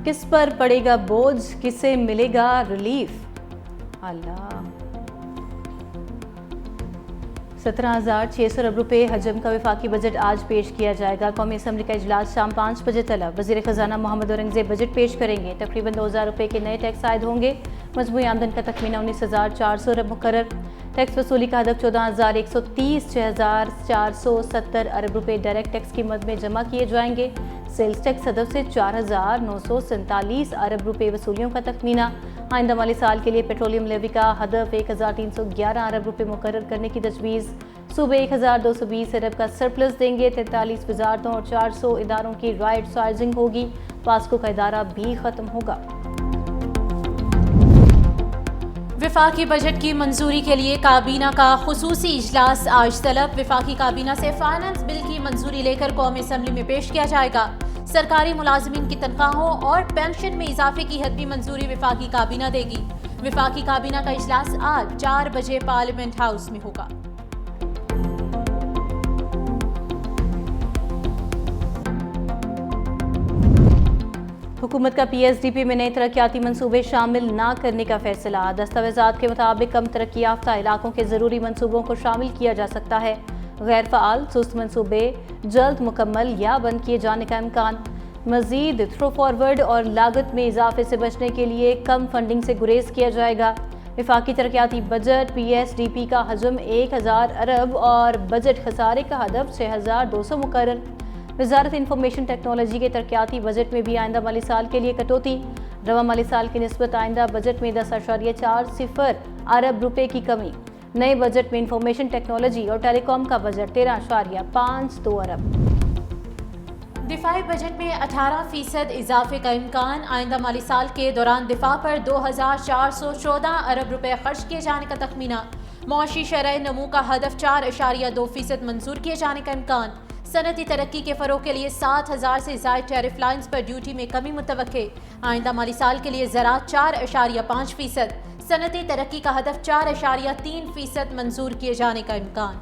किस पर पड़ेगा बोझ, किसे मिलेगा रिलीफ? अल्लाह। 17,600 अरब रुपए हजम का वफाकी बजट आज पेश किया जाएगा। कौमी असम्बली का इजलास शाम 5 बजे तलब। वज़ीर ख़जाना मोहम्मद औरंगज़ेब बजट पेश करेंगे। तकरीबन 2,000 रुपए के नए टैक्स आयद होंगे। मजमूई आमदन का तखमीना 19,400 अरब मुकर्रर। टैक्स वसूली का हदफ 14,130 6,470 अरब रुपए डायरेक्ट टैक्स की मद में जमा किए जाएंगे। सेल्स टैक्स हदफ से 4,947 अरब रुपए वसूलियों का तखमीना। आइंदा माली साल के लिए पेट्रोलियम लेवी का हदफ 1,311 अरब रुपए मुकर्रर करने की तजवीज़। सूबे 1,220 अरब का सरप्लस देंगे। 43 वजारतों और 400 इदारों की राइट साइजिंग होगी। पास्को का इदारा भी खत्म होगा। विफाकी बजट की मंजूरी के लिए काबीना का खुसूसी इजलास आज तलब। विफाकी काबीना से फाइनेंस बिल की मंजूरी लेकर कौमी असम्बली में पेश किया जाएगा। सरकारी मुलाजिमीन की तनख्वाहों और पेंशन में इजाफे की हतमी मंजूरी विफाकी काबीना देगी। विफाकी काबीना का इजलास आज 4 बजे पार्लियामेंट हाउस में होगा। हुकूमत का PSDP में नए तरक्याती मनसूबे शामिल न करने का फैसला। दस्तावेजात के मुताबिक कम तरक्की याफ्ता इलाकों के ज़रूरी मनसूबों को शामिल किया जा सकता है। गैर फ़ाल सुस्त मनसूबे जल्द मुकम्मल या बंद किए जाने का इम्कान। मज़ीद थ्रो फॉरवर्ड और लागत में इजाफे से बचने के लिए कम फंडिंग से गुरेज किया जाएगा। वफाकी तरक्याती बजट PSDP का हजम 1,000 अरब और बजट खसारे का हदफ 6,200 मुकर्रर। वजारत इंफॉर्मेशन टेक्नोलॉजी के तरक्याती बजट में भी आइंदा माली साल के लिए कटौती। रवा माली साल की निस्बत आइंदा बजट में 10.40 अरब रुपए की कमी। नए बजट में इंफॉर्मेशन टेक्नोलॉजी और टेलीकॉम का बजट 13.52 अरब। दिफाई बजट में 18% इजाफे का इम्कान। आइंदा माली साल के दौरान दिफा पर 2,414 अरब रुपए खर्च किए जाने का तखमीना। मौशी शरह नमू का हदफ 4.2% मंजूर किए जाने का इम्कान। सनती तरक्की के फ़रोग़ के लिए 7,000 से ज़ायद टैरिफ लाइन्स पर ड्यूटी में कमी मुतवक्के। आइंदा माली साल के लिए ज़राअत 4.5%, सनती तरक्की का हदफ 4.3% मंजूर किए जाने का इम्कान।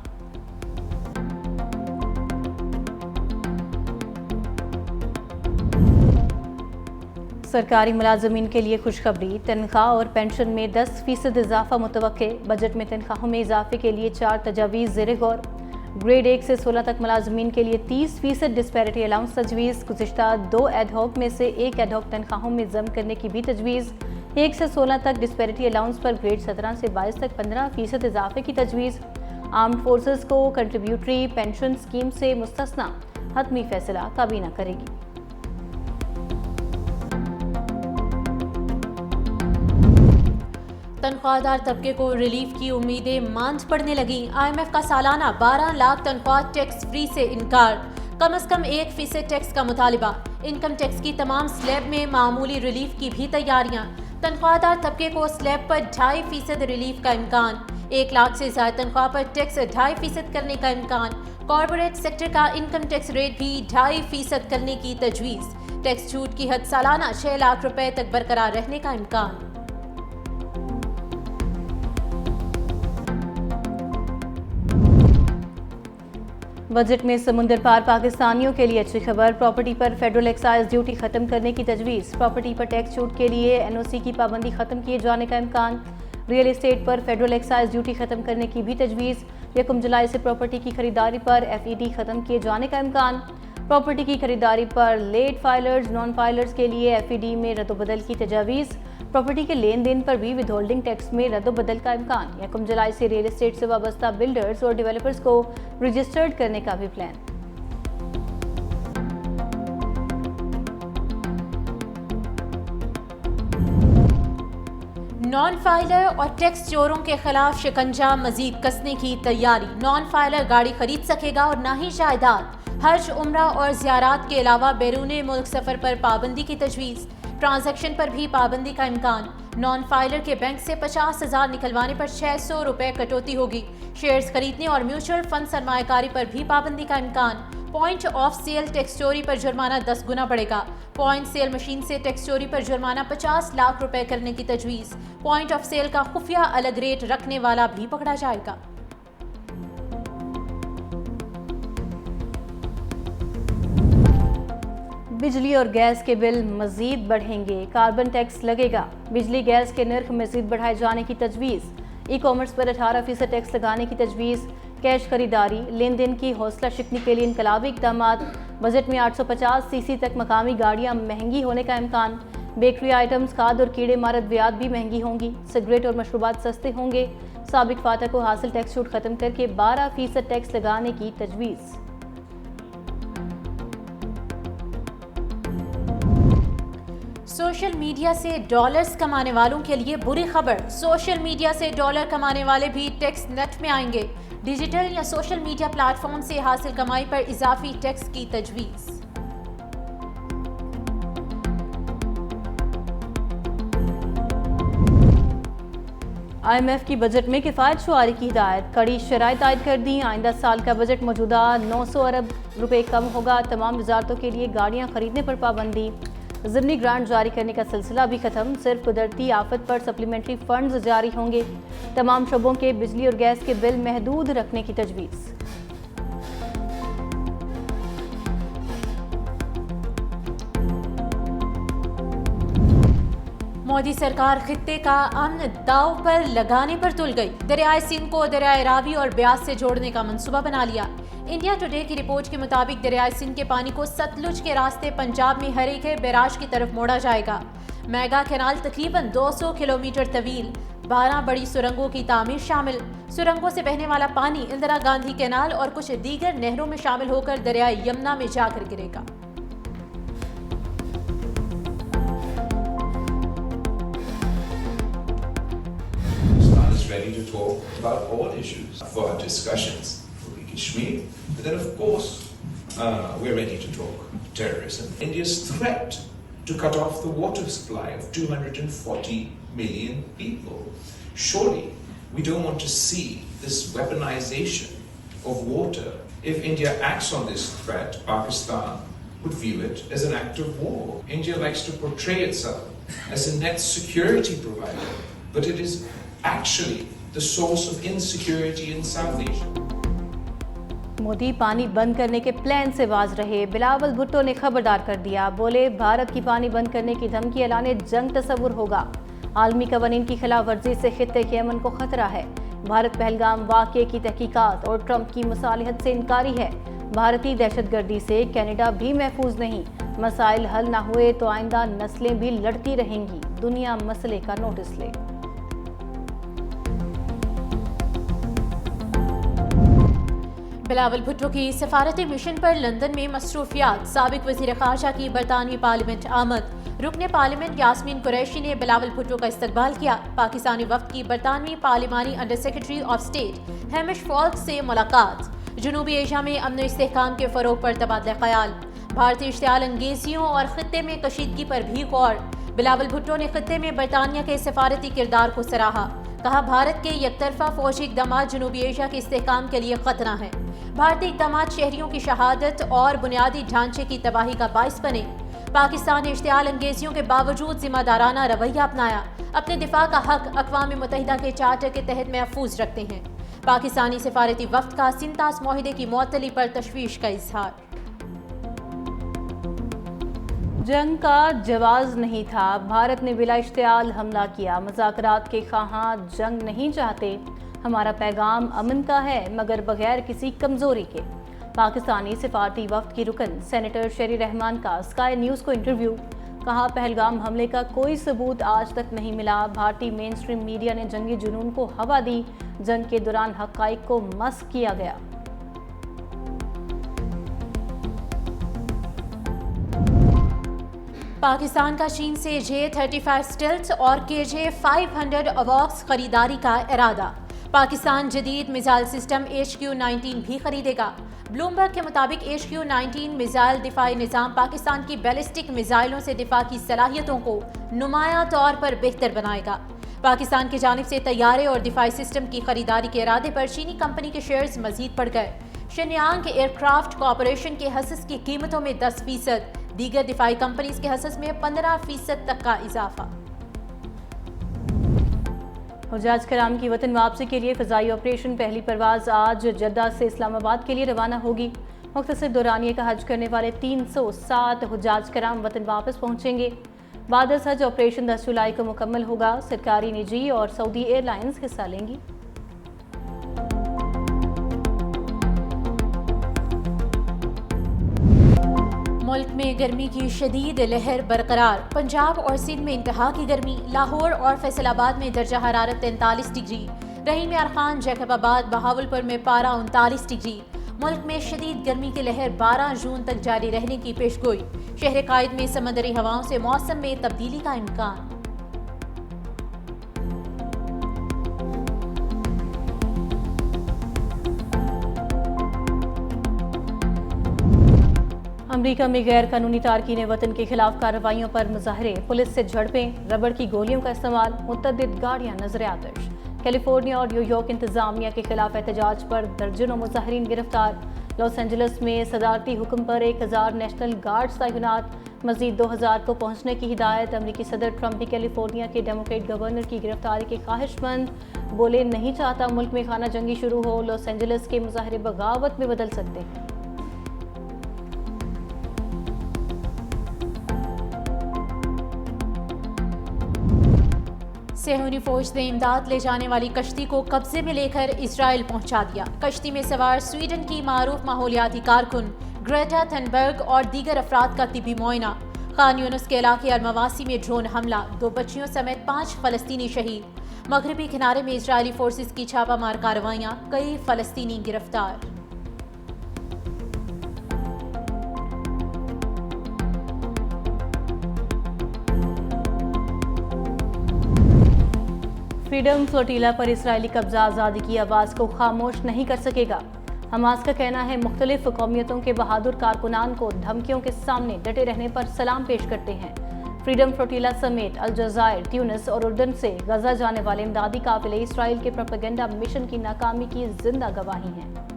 सरकारी मुलाजमीन के लिए खुशखबरी। तनख्वाह और पेंशन में 10% इजाफा मुतवक्के। बजट में तनख्वाहों में इजाफे के लिए 4 तजावीज़ ज़ेरे गौर। ग्रेड 1 से 16 तक मुलाजमीन के लिए 30% डिस्पैरिटी अलाउंस तजवीज़। गुज़िश्ता 2 एडहॉक में से 1 एडहॉक तनख्वाहों में जम करने की भी तजवीज़। 1 से 16 तक डिस्पैरिटी अलाउंस पर ग्रेड 17 से 22 तक 15% इजाफे की तजवीज़। आर्म्ड फोर्सेस को कंट्रीब्यूटरी पेंशन स्कीम से मुस्तस्ना। हतमी फैसला काबीना करेगी। तनख्वाहदार तबके को रिलीफ की उम्मीदें मांझ पड़ने लगी। IMF का सालाना 12 लाख तनख्वाह टैक्स फ्री से इनकार। कम अज कम 1% टैक्स का मुतालिबा। इनकम टैक्स की तमाम स्लैब में मामूली रिलीफ की भी तैयारियां। तनख्वाहदार तबके को स्लैब पर 2.5% रिलीफ का इम्कान। 1 लाख से ज्यादा तनख्वाह पर टैक्स 2.5% करने का इम्कान। कॉर्पोरेट सेक्टर का इनकम टैक्स रेट भी 2.5% करने की तजवीज़। टैक्स छूट की हद सालाना 6 लाख रुपए तक बरकरार रहने का इम्कान। बजट में समुंदर पार पाकिस्तानियों के लिए अच्छी खबर। प्रॉपर्टी पर फेडरल एक्साइज ड्यूटी खत्म करने की तजवीज़। प्रॉपर्टी पर टैक्स छूट के लिए NOC की पाबंदी खत्म किए जाने का इम्कान। रियल एस्टेट पर फेडरल एक्साइज ड्यूटी खत्म करने की भी तजवीज़। 1 जुलाई से प्रॉपर्टी की खरीदारी पर FET खत्म किए जाने का इम्कान। प्रॉपर्टी की खरीदारी पर लेट फाइलर्स नॉन फाइलर्स के लिए FED में रद्दोबदल की तजावीज़। प्रॉपर्टी के लेन देन पर भी विदहोल्डिंग टैक्स में रद्दोबदल का इम्कान। 1 जुलाई से रियल एस्टेट से वाबस्ता बिल्डर्स और डेवलपर्स को रजिस्टर्ड करने का भी प्लान। नॉन फाइलर और टैक्स चोरों के खिलाफ शिकंजा मजीद कसने की तैयारी। नॉन फाइलर गाड़ी खरीद सकेगा और ना ही जायदाद। हज, उम्रा और ज़ियारात के अलावा बैरून मुल्क सफ़र पर पाबंदी की तजवीज़। ट्रांजैक्शन पर भी पाबंदी का इम्कान। नॉन फाइलर के बैंक से 50,000 निकलवाने पर 600 रुपए कटौती होगी। शेयर्स खरीदने और म्यूचुअल फंड सरमायाकारी पर भी पाबंदी का इम्कान। पॉइंट ऑफ सेल टैक्स चोरी पर जुर्माना 10 गुना बढ़ेगा। पॉइंट सेल मशीन से टैक्स चोरी पर जुर्माना 50 लाख रुपए करने की तजवीज़। पॉइंट ऑफ सेल का खुफिया अलग रेट रखने वाला भी पकड़ा जाएगा। बिजली और गैस के बिल मजीद बढ़ेंगे, कार्बन टैक्स लगेगा। बिजली गैस के नर्ख मजीद बढ़ाए जाने की तजवीज़। ई कॉमर्स पर 18% टैक्स लगाने की तजवीज़। कैश खरीदारी, लेन देन की हौसला शिकनी के लिए इनकलाबी इक़दाम। बजट में 850 सीसी तक मकामी गाड़ियाँ महंगी होने का इम्कान। बेकरी आइटम्स, खाद और कीड़े मारद ब्याज भी महंगी होंगी। सिगरेट और मशरूबात सस्ते होंगे। साबिक फाटा को हासिल टैक्स छूट खत्म करके 12% टैक्स लगाने की तजवीज़। सोशल मीडिया से डॉलर्स कमाने वालों के लिए बुरी खबर। सोशल मीडिया से डॉलर कमाने वाले भी टैक्स नेट में आएंगे। डिजिटल या सोशल मीडिया प्लेटफॉर्म से हासिल कमाई पर इजाफी टैक्स की तजवीज़। IMF की बजट में किफ़ायत शुमारी की हिदायत। कड़ी शराइत आयद कर दी। आइंदा साल का बजट मौजूदा 900 अरब रुपए कम होगा। तमाम वजारतों के लिए गाड़ियाँ खरीदने पर पाबंदी। ज़िमनी ग्रांट जारी करने का सिलसिला भी खत्म। सिर्फ कुदरती आफत पर सप्लीमेंट्री फंड्स जारी होंगे। तमाम शोबों के बिजली और गैस के बिल महदूद रखने की तजवीज़। मोदी सरकार खित्ते का अमन दाव पर लगाने पर तुल गई। दरियाए सिंध को दरियाए रावी और ब्यास से जोड़ने का मंसूबा बना लिया। इंडिया टुडे की रिपोर्ट के मुताबिक दरियाए सिंध के पानी को सतलुज के रास्ते पंजाब में हरीके बैराज की तरफ मोड़ा जाएगा। मेगा कैनाल तकरीबन 200 किलोमीटर तवील, 12 बड़ी सुरंगों की तामीर शामिल। सुरंगों से बहने वाला पानी इंदिरा गांधी कैनाल और कुछ दीगर नहरों में शामिल होकर दरियाए यमुना में जाकर गिरेगा। Ready to talk about all issues for discussions for Kashmir. But then, of course, we're ready to talk terrorism. India's threat to cut off the water supply of 240 million people. Surely, we don't want to see this weaponization of water. If India acts on this threat, Pakistan would view it as an act of war. India likes to portray itself as a net security provider, but it is actually the source of insecurity in South Asia. Modi पानी बंद करने के plan से बाज रहे। बिलावल भुट्टो ने खबरदार कर दिया। बोले, भारत की पानी बंद करने की धमकी ऐलाने जंग तस्वुर होगा। आलमी कवानीन की खिलाफ वर्जी से खित्ते के अमन को खतरा है। भारत पहलगाम वाक़ये की तहकीकात और ट्रंप की मुसालिहत से इनकारी है। भारतीय दहशतगर्दी से कनाडा भी महफूज नहीं। मसाइल हल ना हुए तो आइंदा नस्लें भी लड़ती रहेंगी। दुनिया मसले का नोटिस ले। बिलावल भुट्टो की सफारती मिशन पर लंदन में मसरूफियात। साबिक वज़ीर ख़ारजा की बरतानवी पार्लियामेंट आमद। रुकने पार्लियामेंट यास्मीन कुरैशी ने बिलावल भुट्टो का इस्तकबाल किया। पाकिस्तानी वफ़द की बरतानवी पार्लिमानी under secretary of state Hamish Falk से मुलाकात। जनूबी एशिया में अमन इस्तेहकाम के फ़रोग पर तबादला ख्याल। भारतीय इश्तियाल अंगेजियों और खित्ते में कशीदगी पर भी गौर। बिलावल भुट्टो ने खित्ते में बरतानिया के सफारती किरदार को सराहा। कहा, भारत के यकतरफा फौजी इक़दाम जनूबी एशिया के इस्तेहकाम के लिए खतरा है। भारतीय इक़दाम शहरियों की शहादत और बुनियादी ढांचे की तबाही का बाइस बने। पाकिस्तान ने इश्तियाल अंगेजियों के बावजूद जिम्मेदाराना रवैया अपनाया। अपने दिफा का हक अक़वाम मुत्तहिदा के चार्टर के तहत महफूज रखते हैं। पाकिस्तानी सफारती वफ़द का सिंतास मुआहदे की मुअत्तली पर तशवीश का इजहार। जंग का जवाज नहीं था। भारत ने बिला इश्तियाल हमला किया। मुज़ाकरात के ख़्वाहां जंग नहीं चाहते। हमारा पैगाम अमन का है, मगर बगैर किसी कमज़ोरी के। पाकिस्तानी सिफारती वफ़द की रुकन सेनेटर शेरी रहमान का स्काई न्यूज़ को इंटरव्यू। कहा, पहलगाम हमले का कोई सबूत आज तक नहीं मिला। भारतीय मेन स्ट्रीम मीडिया ने जंगी जुनून को हवा दी। जंग के दौरान हक़ाइक़ को मस्ख़ किया गया। पाकिस्तान का चीन से J-35 स्टिल्थ और KJ-500 अवॉक्स खरीदारी का इरादा। पाकिस्तान जदीद मिसाइल सिस्टम HQ-19 भी खरीदेगा। ब्लूमबर्ग के मुताबिक HQ-19 मिसाइल दिफाई निज़ाम पाकिस्तान की बैलिस्टिक मिसाइलों से दिफा की सलाहियतों को नुमाया तौर पर बेहतर बनाएगा। पाकिस्तान की जानिब से तैयारे और दिफाई सिस्टम की खरीदारी के इरादे पर चीनी कंपनी के शेयर्स मजीद बढ़ गए। शिन्यांग एयरक्राफ्ट कॉरपोरेशन के हसस की कीमतों में 10%, दीगर दिफाई कंपनीज के हसस में 15% तक का इजाफा। हुजाज कराम की वतन वापसी के लिए फ़ज़ाई ऑपरेशन पहली परवाज़ आज जद्दा से इस्लामाबाद के लिए रवाना होगी। मुख्तसर दौरानिए का हज करने वाले 307 हुज्जाज कराम वतन वापस पहुंचेंगे। बाद हज ऑपरेशन 10 जुलाई को मुकम्मल होगा। सरकारी, निजी और सऊदी एयरलाइंस हिस्सा लेंगी। मुल्क में गर्मी की शदीद लहर बरकरार। पंजाब और सिंध में इंतहा की गर्मी। लाहौर और फैसलाबाद में दर्जा हरारत 43 डिग्री। रहीम यार खान, जैकबाबाद, बहावलपुर में पारा 39 डिग्री। मुल्क में शदीद गर्मी की लहर 12 जून तक जारी रहने की पेशगोई। शहर कायद में समंदरी हवाओं से मौसम में तब्दीली का इम्कान। अमरीका में गैर कानूनी तारकीन वतन के खिलाफ कार्रवाइयों पर मुजाहरे, पुलिस से झड़पें, रबड़ की गोलियों का इस्तेमाल, मुतअद्दिद गाड़ियां नजर आतिश। कैलिफोर्निया और न्यूयॉर्क इंतजामिया के खिलाफ एहतजाज पर दर्जनों मुजाहरीन गिरफ्तार। लॉस एंजल्स में सदारती हुक्म पर 1000 नेशनल गार्ड्स तैनात। मजीद 2000 को पहुंचने की हिदायत। अमरीकी सदर ट्रंप भी कैलिफोर्निया के डेमोक्रेट गवर्नर की गिरफ्तारी के ख्वाहिशमंद, बोले नहीं चाहता मुल्क में खाना जंगी शुरू हो। लॉस एंजल्स के मुजाहरे बगावत में बदल सकते हैं। सेहूनी फौज ने इमदाद ले जाने वाली कश्ती को कब्जे में लेकर इजराइल पहुंचा दिया। कश्ती में सवार स्वीडन की मारूफ माहौलियाती कारकुन ग्रेटा थनबर्ग और दीगर अफराद का तिबी मुआयना। खान यूनुस के इलाके अलमवासी में ड्रोन हमला, 2 बच्चियों समेत 5 फलस्तीनी शहीद। मगरबी किनारे में इजरायली फोर्सेस की छापामार कार्रवाइयां, कई फलस्तीनी गिरफ्तार। फ्रीडम फ्लोटीला पर इसराइली कब्जा आज़ादी की आवाज़ को खामोश नहीं कर सकेगा। हमास का कहना है मुख्तलिफ कौमियतों के बहादुर कारकुनान को धमकियों के सामने डटे रहने पर सलाम पेश करते हैं। फ्रीडम फ्लोटीला समेत अलजायर, ट्यूनिस और उर्दन से गजा जाने वाले इमदादी काफिले इसराइल के प्रोपेगेंडा मिशन की नाकामी की जिंदा गवाही हैं।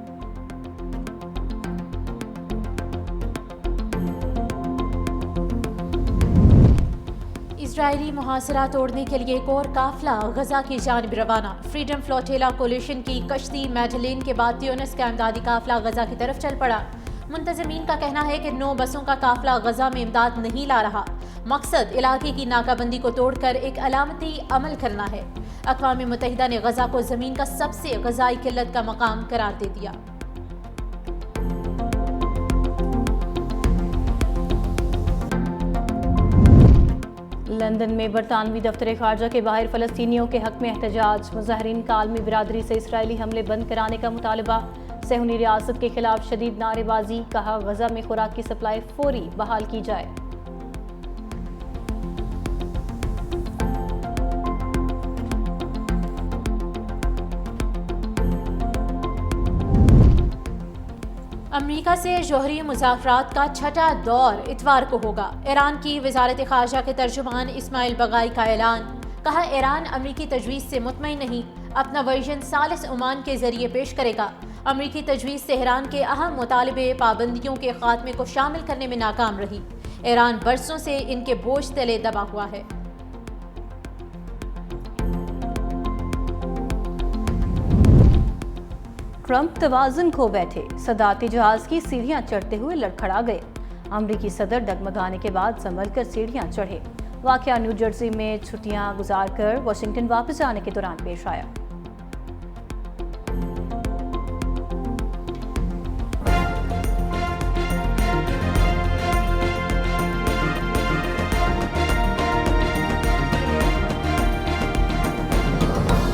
इजरायली मुहासरा तोड़ने के लिए एक और काफिला गजा की जानिब रवाना। फ्रीडम फ्लोटेला कोलिशन की कश्ती मैडलिन के बाद ट्यूनिस का इमदादी काफिला गजा की तरफ चल पड़ा। मुंतजमीन का कहना है कि 9 बसों का काफिला गजा में इमदाद नहीं ला रहा। मकसद इलाके की नाकाबंदी को तोड़कर एक अलामती अमल करना है। अक़वाम मुत्तहिदा ने गजा को जमीन का सबसे गजाई किल्लत का मकाम करार दे दिया। लंदन में बरतानवी दफ्तर खारजा के बाहर फ़लस्तीनियों के हक में एहतजाज। मुजाहरीन का आलमी बिरादरी से इसराइली हमले बंद कराने का मुतालबा। सेहूनी रियासत के खिलाफ शदीद नारेबाजी, कहा गजा में खुराक की सप्लाई फौरी बहाल की जाए। अमेरिका से जौहरी मुज़ाकरात का छठा दौर इतवार को होगा। ईरान की वज़ारत ख़ारजा के तर्जुमान इस्माइल बगाई का ऐलान, कहा ईरान अमरीकी तजवीज़ से मुतमईन नहीं, अपना वर्जन सालिस ओमान के जरिए पेश करेगा। अमरीकी तजवीज़ तेहरान के अहम मुतालबे पाबंदियों के खात्मे को शामिल करने में नाकाम रही। ईरान बरसों से इनके बोझ तले दबा हुआ है। ट्रंप तवाज़ुन खो बैठे, सदारती जहाज की सीढ़ियां चढ़ते हुए लड़खड़ा गए। अमरीकी सदर डगमगाने के बाद संभल कर सीढ़ियां चढ़े। वाक़या न्यू जर्सी में छुट्टियां गुजारकर वाशिंगटन वापस जाने के दौरान पेश आया।